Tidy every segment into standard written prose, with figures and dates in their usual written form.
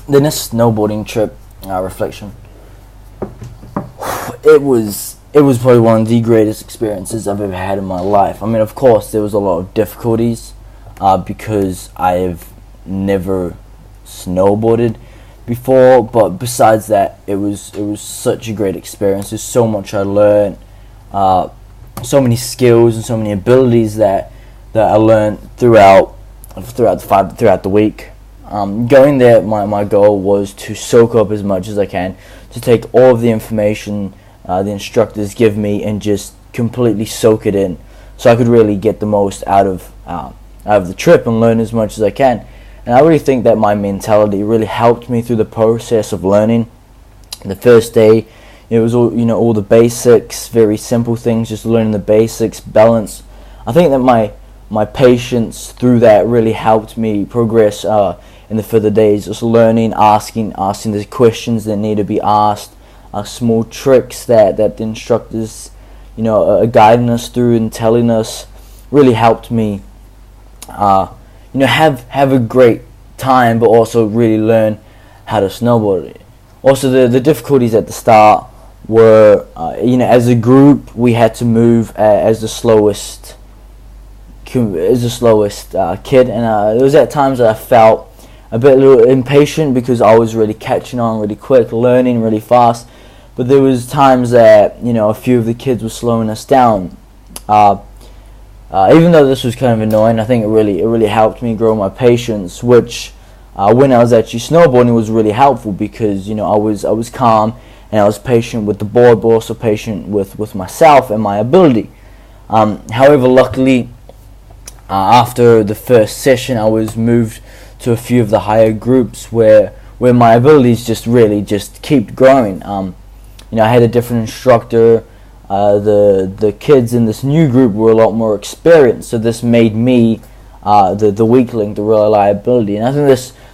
the NIST snowboarding trip reflection. It was probably one of the greatest experiences I've ever had in my life. I mean, of course, there was a lot of difficulties because I have never snowboarded before. But besides that, it was such a great experience. There's so much I learned, so many skills and so many abilities that I learned throughout the week. Going there, my goal was to soak up as much as I can, to take all of the information the instructors give me and just completely soak it in, so I could really get the most out of the trip and learn as much as I can. And I really think that my mentality really helped me through the process of learning. The first day, it was all the basics, very simple things, just learning the basics, balance. I think that my patience through that really helped me progress in the further days, just learning, asking the questions that need to be asked, small tricks that the instructors are guiding us through and telling us, really helped me have a great time, but also really learn how to snowboard. Also, the difficulties at the start were as a group we had to move as the slowest kid, and there was at times that I felt a little impatient because I was really catching on really quick, learning really fast. But there was times that a few of the kids were slowing us down. Even though this was kind of annoying, I think it really helped me grow my patience, which when I was actually snowboarding was really helpful, because I was calm and I was patient with the board, but also patient with myself and my ability. However, luckily, after the first session, I was moved to a few of the higher groups where my abilities just keep growing. I had a different instructor. The kids in this new group were a lot more experienced, so this made me the weakling, the reliability. And I think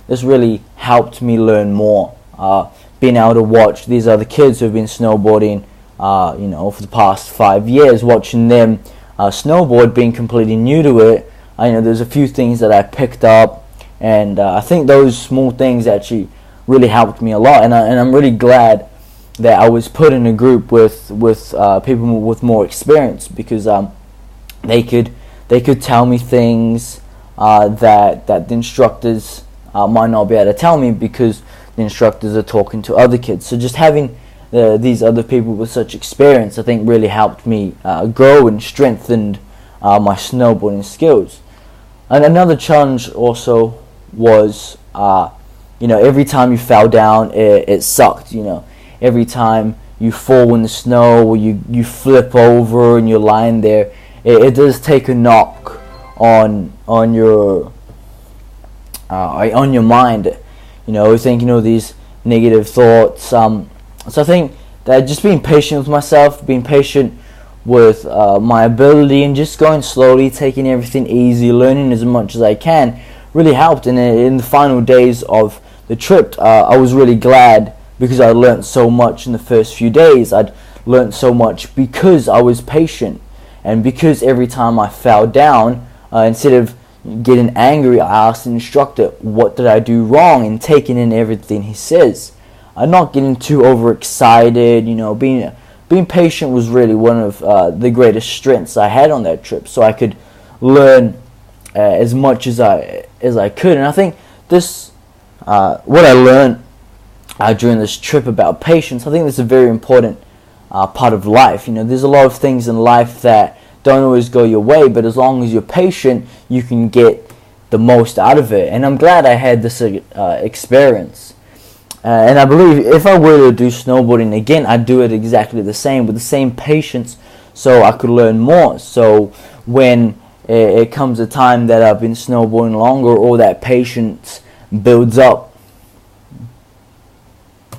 this really helped me learn more. Being able to watch these other kids who have been snowboarding, for the past 5 years, watching them snowboard, being completely new to it. There's a few things that I picked up, and I think those small things actually really helped me a lot. And I'm really glad that I was put in a group with people with more experience, because they could tell me things that the instructors might not be able to tell me, because the instructors are talking to other kids. So just having these other people with such experience, I think, really helped me grow and strengthened my snowboarding skills. And another challenge also was, every time you fell down, it sucked. Every time you fall in the snow, or you flip over and you're lying there, it does take a knock on your mind. Thinking these negative thoughts. So I think that just being patient with myself, being patient with my ability, and just going slowly, taking everything easy, learning as much as I can, really helped. And in the final days of the trip, I was really glad, because I learned so much in the first few days. I'd learned so much because I was patient, and because every time I fell down, instead of getting angry, I asked the instructor, what did I do wrong, and taking in everything he says. I'm not getting too overexcited. Being patient was really one of the greatest strengths I had on that trip, so I could learn as much as I could. And I think this, what I learned during this trip about patience, I think that's a very important part of life. There's a lot of things in life that don't always go your way, but as long as you're patient, you can get the most out of it. And I'm glad I had this experience. And I believe if I were to do snowboarding again, I'd do it exactly the same, with the same patience, so I could learn more. So when it comes a time that I've been snowboarding longer, or that patience builds up,